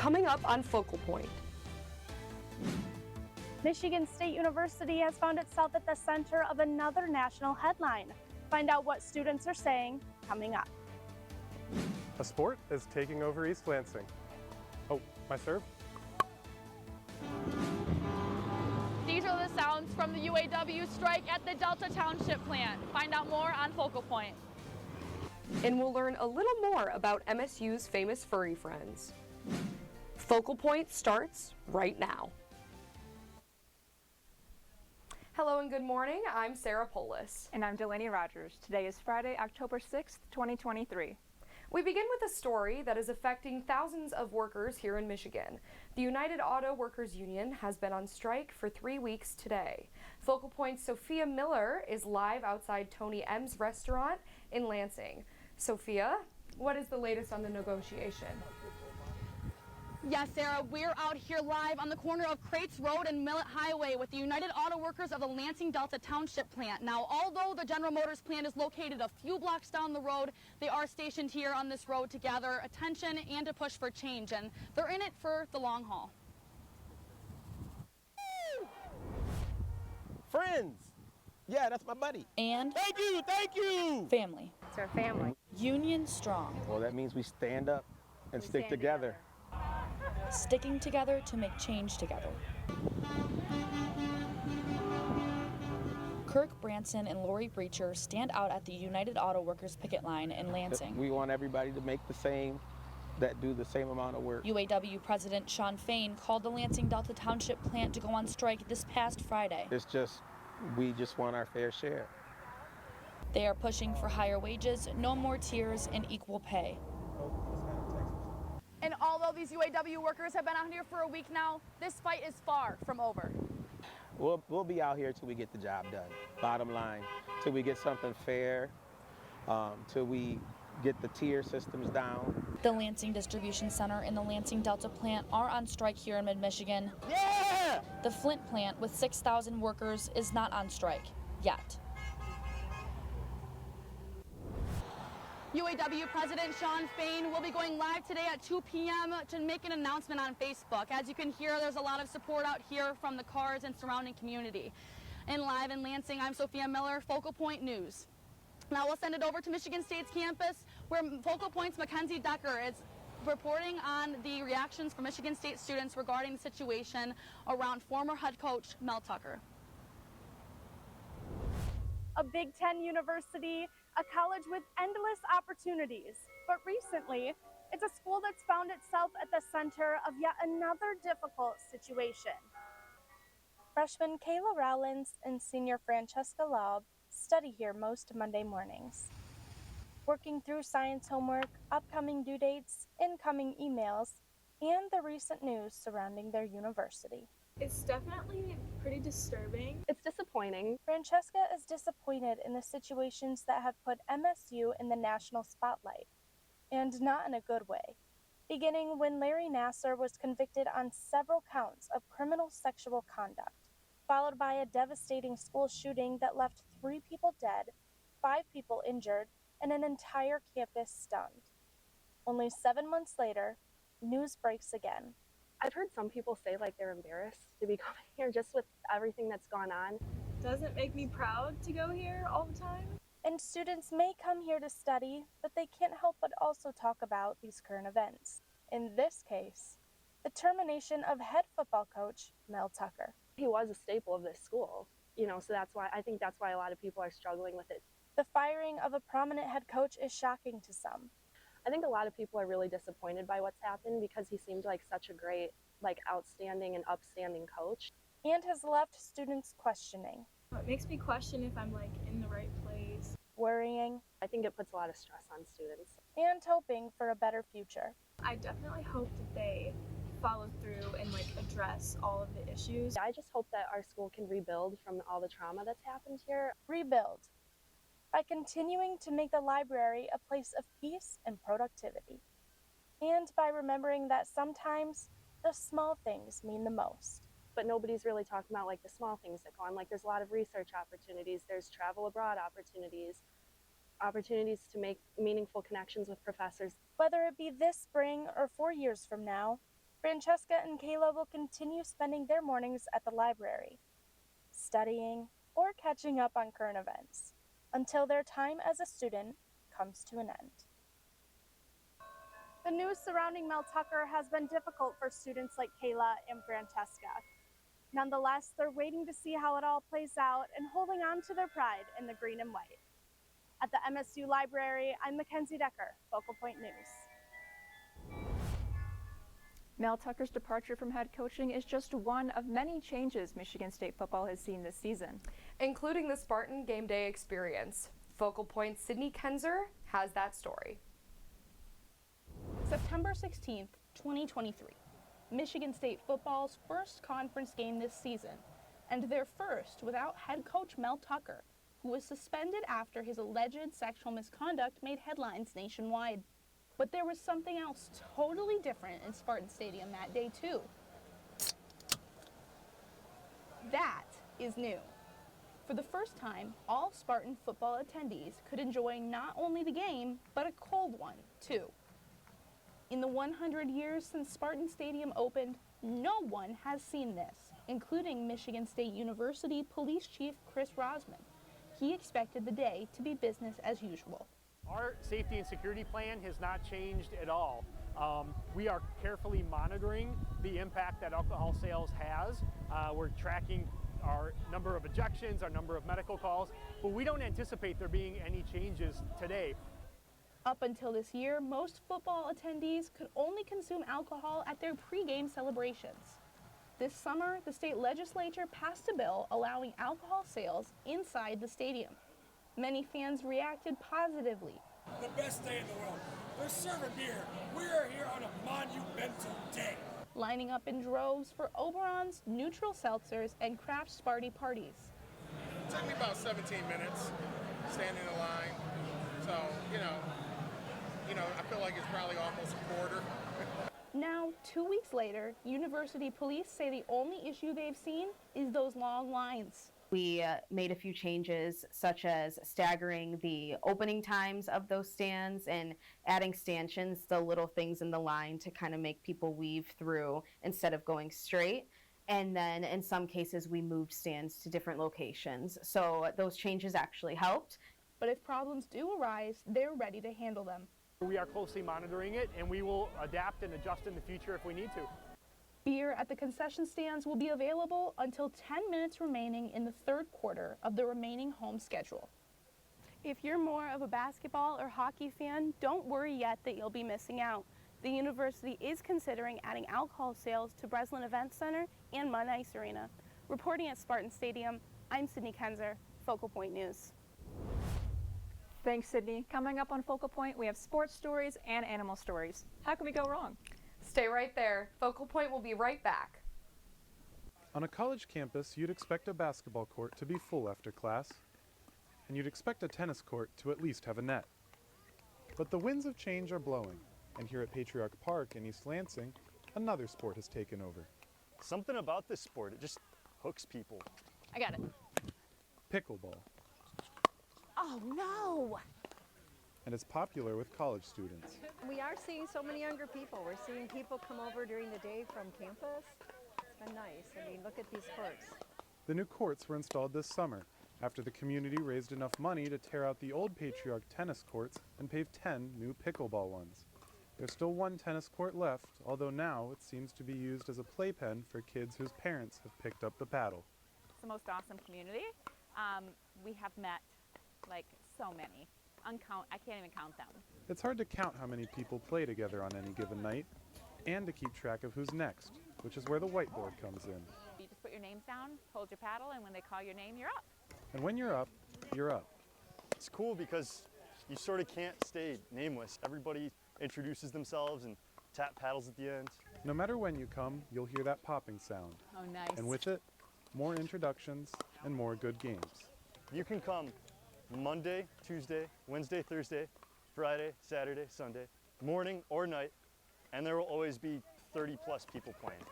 coming up on Focal Point. Michigan State University has found itself at the center of another national headline. Find out what students are saying coming up. A sport is taking over East Lansing. Oh, my serve? These are the sounds from the UAW strike at the Delta Township plant. Find out more on Focal Point. And we'll learn a little more about MSU's famous furry friends. Focal Point starts right now. Hello and good morning. I'm Sarah Polis. And I'm Delaney Rogers. Today is Friday, October 6th, 2023. We begin with a story that is affecting thousands of workers here in Michigan. The United Auto Workers Union has been on strike for 3 weeks today. Focal Point's Sophia Miller is live outside Tony M's restaurant in Lansing. Sophia, what is the latest on the negotiation? Yes, Sarah, we're out here live on the corner of Crates Road and Millet Highway with the United Auto Workers of the Lansing Delta Township plant. Now, although the General Motors plant is located a few blocks down the road, they are stationed here on this road to gather attention and to push for change, and they're in it for the long haul. Friends. Yeah, that's my buddy. And Thank you. family. It's our family. Union strong. Well, that means we stand up and stick together. Sticking together to make change together. Kirk Branson and Lori Breacher stand out at the United Auto Workers picket line in Lansing. We want everybody to make do the same amount of work. UAW President Sean Fain called the Lansing Delta Township plant to go on strike this past Friday. We just want our fair share. They are pushing for higher wages, no more tiers, and equal pay. And although these UAW workers have been out here for a week now, this fight is far from over. We'll be out here till we get the job done. Bottom line, till we get something fair, till we get the tier systems down. The Lansing Distribution Center and the Lansing Delta plant are on strike here in mid-Michigan. Yeah! The Flint plant with 6,000 workers is not on strike yet. UAW President Sean Fain will be going live today at 2 p.m. to make an announcement on Facebook. As you can hear, there's a lot of support out here from the cars and surrounding community. And live in Lansing, I'm Sophia Miller, Focal Point News. Now we'll send it over to Michigan State's campus, where Focal Point's Mackenzie Decker is reporting on the reactions from Michigan State students regarding the situation around former head coach Mel Tucker. A Big Ten university, a college with endless opportunities. But recently, it's a school that's found itself at the center of yet another difficult situation. Freshman Kayla Rowlands and senior Francesca Laub study here most Monday mornings. Working through science homework, upcoming due dates, incoming emails, and the recent news surrounding their university. It's definitely pretty disturbing. It's disappointing. Francesca is disappointed in the situations that have put MSU in the national spotlight, and not in a good way, beginning when Larry Nassar was convicted on several counts of criminal sexual conduct, followed by a devastating school shooting that left 3 people dead, 5 people injured, and an entire campus stunned. Only 7 months later, news breaks again. I've heard some people say like they're embarrassed to be coming here just with everything that's gone on. Doesn't make me proud to go here all the time. And students may come here to study, but they can't help but also talk about these current events. In this case, the termination of head football coach Mel Tucker. He was a staple of this school, so I think that's why a lot of people are struggling with it. The firing of a prominent head coach is shocking to some. I think a lot of people are really disappointed by what's happened because he seemed like such a great, outstanding and upstanding coach. And has left students questioning. It makes me question if I'm in the right place. Worrying. I think it puts a lot of stress on students. And hoping for a better future. I definitely hope that they follow through and address all of the issues. I just hope that our school can rebuild from all the trauma that's happened here. Rebuild. By continuing to make the library a place of peace and productivity. And by remembering that sometimes the small things mean the most. But nobody's really talking about the small things that go on. There's a lot of research opportunities, there's travel abroad opportunities to make meaningful connections with professors. Whether it be this spring or 4 years from now, Francesca and Kayla will continue spending their mornings at the library, studying or catching up on current events until their time as a student comes to an end. The news surrounding Mel Tucker has been difficult for students like Kayla and Francesca. Nonetheless, they're waiting to see how it all plays out and holding on to their pride in the green and white. At the MSU Library, I'm Mackenzie Decker, Focal Point News. Mel Tucker's departure from head coaching is just one of many changes Michigan State football has seen this season, including the Spartan game day experience. Focal Point's Sydney Kenzer has that story. September 16th, 2023. Michigan State football's first conference game this season, and their first without head coach Mel Tucker, who was suspended after his alleged sexual misconduct made headlines nationwide. But there was something else totally different in Spartan Stadium that day, too. That is new. For the first time, all Spartan football attendees could enjoy not only the game, but a cold one, too. In the 100 years since Spartan Stadium opened, no one has seen this, including Michigan State University Police Chief Chris Rosman. He expected the day to be business as usual. Our safety and security plan has not changed at all. We are carefully monitoring the impact that alcohol sales has. We're tracking our number of ejections, our number of medical calls, but we don't anticipate there being any changes today. Up until this year, most football attendees could only consume alcohol at their pregame celebrations. This summer, the state legislature passed a bill allowing alcohol sales inside the stadium. Many fans reacted positively. The best day in the world. They're serving beer. We are here on a monumental day. Lining up in droves for Oberon's neutral seltzers and craft Sparty parties. It took me about 17 minutes standing in line. So, I feel like it's probably almost a quarter. Now, 2 weeks later, university police say the only issue they've seen is those long lines. We made a few changes, such as staggering the opening times of those stands and adding stanchions, the little things in the line to kind of make people weave through instead of going straight. And then in some cases, we moved stands to different locations. So those changes actually helped. But if problems do arise, they're ready to handle them. We are closely monitoring it, and we will adapt and adjust in the future if we need to. Beer at the concession stands will be available until 10 minutes remaining in the third quarter of the remaining home schedule. If you're more of a basketball or hockey fan, don't worry yet that you'll be missing out. The university is considering adding alcohol sales to Breslin Event Center and Mud Ice Arena. Reporting at Spartan Stadium, I'm Sydney Kenzer, Focal Point News. Thanks, Sydney. Coming up on Focal Point, we have sports stories and animal stories. How can we go wrong? Stay right there. Focal Point will be right back. On a college campus, you'd expect a basketball court to be full after class, and you'd expect a tennis court to at least have a net. But the winds of change are blowing, and here at Patriarch Park in East Lansing, another sport has taken over. Something about this sport, it just hooks people. I got it. Pickleball. Oh no! And is popular with college students. We are seeing so many younger people. We're seeing people come over during the day from campus. It's been nice. I mean, look at these courts. The new courts were installed this summer after the community raised enough money to tear out the old Patriarch tennis courts and pave 10 new pickleball ones. There's still one tennis court left, although now it seems to be used as a playpen for kids whose parents have picked up the paddle. It's the most awesome community. We have met like so many. I can't even count them. It's hard to count how many people play together on any given night, and to keep track of who's next, which is where the whiteboard comes in. You just put your names down, hold your paddle, and when they call your name, you're up. And when you're up, you're up. It's cool because you sort of can't stay nameless. Everybody introduces themselves and tap paddles at the end. No matter when you come, you'll hear that popping sound. Oh, nice. And with it, more introductions and more good games. You can come Monday, Tuesday, Wednesday, Thursday, Friday, Saturday, Sunday, morning or night, and there will always be 30 plus people playing.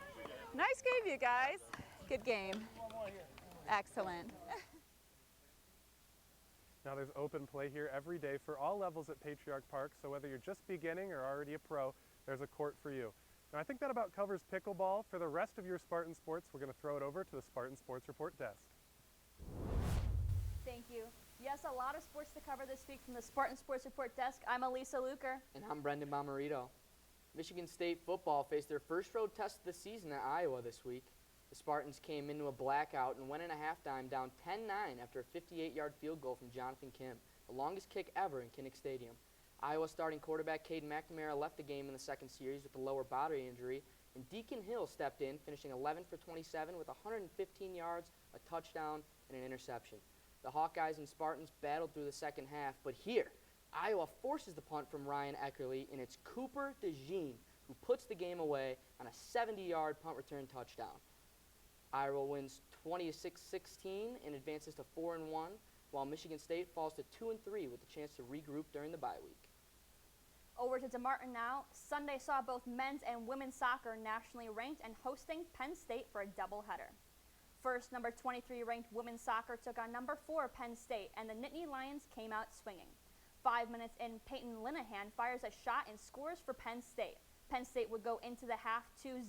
Nice game, you guys. Good game. Excellent. Now there's open play here every day for all levels at Patriarch Park, so whether you're just beginning or already a pro, there's a court for you. And I think that about covers pickleball. For the rest of your Spartan Sports, we're going to throw it over to the Spartan Sports Report desk. Thank you. Yes, a lot of sports to cover this week from the Spartan Sports Report desk. I'm Elisa Luker. And I'm Brendan Bomarito. Michigan State football faced their first road test of the season at Iowa this week. The Spartans came into a blackout and went in a halftime down 10-9 after a 58-yard field goal from Jonathan Kim, the longest kick ever in Kinnick Stadium. Iowa starting quarterback Caden McNamara left the game in the second series with a lower body injury, and Deacon Hill stepped in, finishing 11 for 27 with 115 yards, a touchdown, and an interception. The Hawkeyes and Spartans battled through the second half, but here, Iowa forces the punt from Ryan Eckerly, and it's Cooper DeJean who puts the game away on a 70-yard punt return touchdown. Iowa wins 26-16 and advances to 4-1, while Michigan State falls to 2-3 with a chance to regroup during the bye week. Over to DeMartin now. Sunday saw both men's and women's soccer nationally ranked and hosting Penn State for a doubleheader. First, number 23 ranked women's soccer took on number 4 Penn State, and the Nittany Lions came out swinging. 5 minutes in, Peyton Linehan fires a shot and scores for Penn State. Penn State would go into the half 2-0.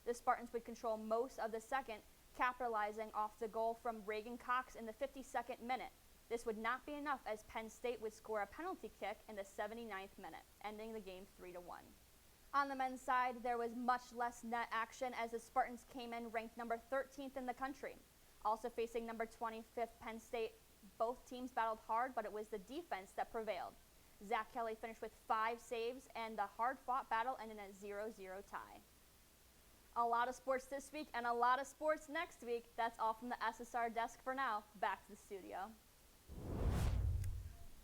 The Spartans would control most of the second, capitalizing off the goal from Reagan Cox in the 52nd minute. This would not be enough as Penn State would score a penalty kick in the 79th minute, ending the game 3-1. On the men's side, there was much less net action as the Spartans came in ranked number 13th in the country. Also facing number 25th Penn State, both teams battled hard, but it was the defense that prevailed. Zach Kelly finished with 5 saves, and the hard-fought battle ended in a 0-0 tie. A lot of sports this week and a lot of sports next week. That's all from the SSR desk for now. Back to the studio.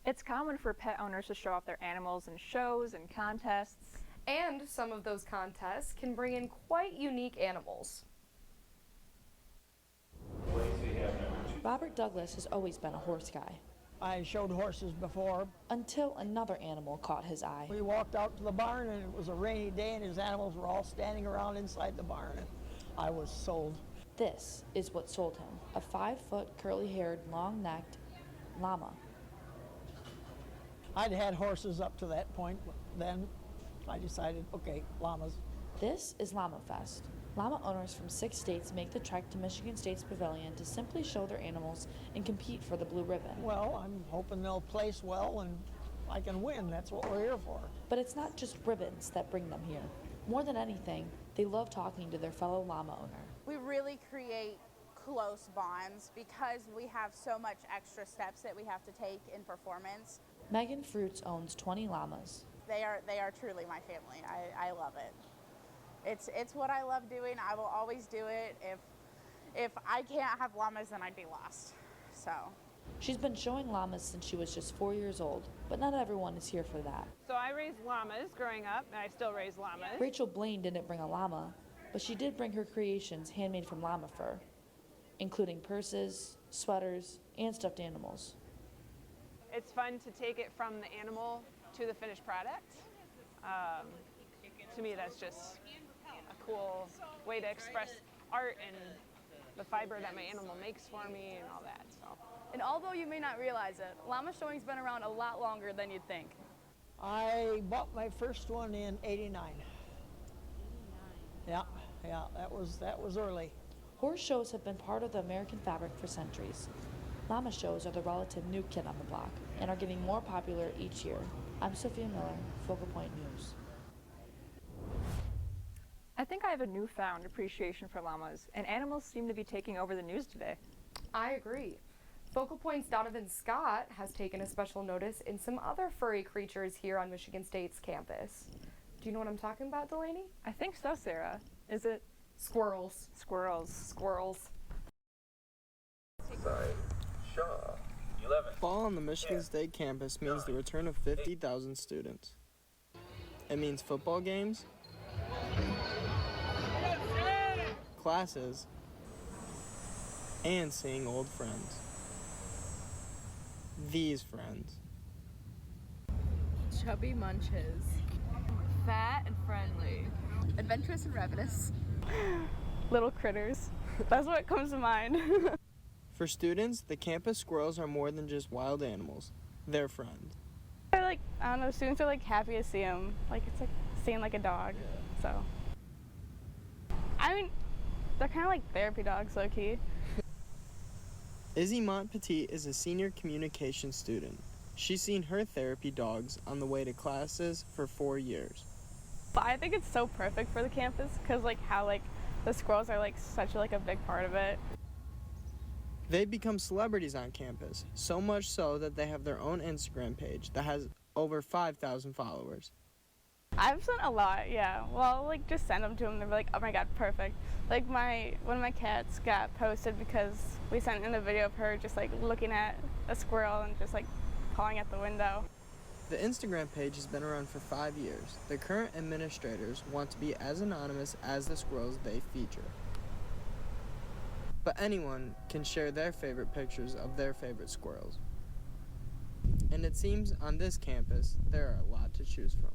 It's common for pet owners to show off their animals in shows and contests. And some of those contests can bring in quite unique animals. Robert Douglas has always been a horse guy. I showed horses before. Until another animal caught his eye. We walked out to the barn and it was a rainy day and his animals were all standing around inside the barn. And I was sold. This is what sold him, a 5-foot, curly-haired, long-necked llama. I'd had horses up to that point. Then I decided, okay, llamas. This is Llama Fest. Llama owners from 6 states make the trek to Michigan State's pavilion to simply show their animals and compete for the blue ribbon. Well, I'm hoping they'll place well and I can win. That's what we're here for. But it's not just ribbons that bring them here. More than anything, they love talking to their fellow llama owner. We really create close bonds because we have so much extra steps that we have to take in performance. Megan Fruits owns 20 llamas. They are truly my family. I love it. It's what I love doing. I will always do it. If I can't have llamas, then I'd be lost. So. She's been showing llamas since she was just 4 years old, but not everyone is here for that. So I raised llamas growing up, and I still raise llamas. Rachel Blaine didn't bring a llama, but she did bring her creations handmade from llama fur, including purses, sweaters, and stuffed animals. It's fun to take it from the animal to the finished product. To me, that's just a cool way to express art and the fiber that my animal makes for me and all that. So. And although you may not realize it, llama showing's been around a lot longer than you'd think. I bought my first one in '89. Yeah, that was early. Horse shows have been part of the American fabric for centuries. Llama shows are the relative new kid on the block and are getting more popular each year. I'm Sophia Miller, Focal Point News. I think I have a newfound appreciation for llamas, and animals seem to be taking over the news today. I agree. Focal Point's Donovan Scott has taken a special notice in some other furry creatures here on Michigan State's campus. Do you know what I'm talking about, Delaney? I think so, Sarah. Is it? Squirrels. Squirrels. Squirrels. Shaw, 11. Fall on the Michigan State campus means the return of 50,000 students. It means football games, classes, and seeing old friends. These friends. Chubby munches. Fat and friendly. Adventurous and ravenous. Little critters. That's what comes to mind. For students, the campus squirrels are more than just wild animals. They're friends. are like, I don't know, students are like happy to see him. Like it's like seeing like a dog, so. I mean, they're kind of like therapy dogs, low-key. Izzy Montpetit is a senior communication student. She's seen her therapy dogs on the way to classes for 4 years. But I think it's so perfect for the campus because like how like the squirrels are like such like a big part of it. They've become celebrities on campus, so much so that they have their own Instagram page that has over 5,000 followers. I've sent a lot, yeah. Well, like just send them to them. They're like, oh my god, perfect. Like one of my cats got posted because we sent in a video of her just like looking at a squirrel and just like calling at the window. The Instagram page has been around for 5 years. The current administrators want to be as anonymous as the squirrels they feature. But anyone can share their favorite pictures of their favorite squirrels. And it seems on this campus, there are a lot to choose from.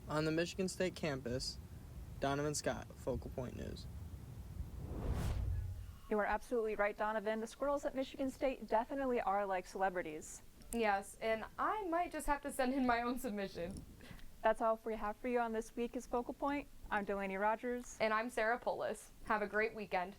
On the Michigan State campus, Donovan Scott, Focal Point News. You are absolutely right, Donovan. The squirrels at Michigan State definitely are like celebrities. Yes, and I might just have to send in my own submission. That's all we have for you on this week is Focal Point. I'm Delaney Rogers. And I'm Sarah Polis. Have a great weekend.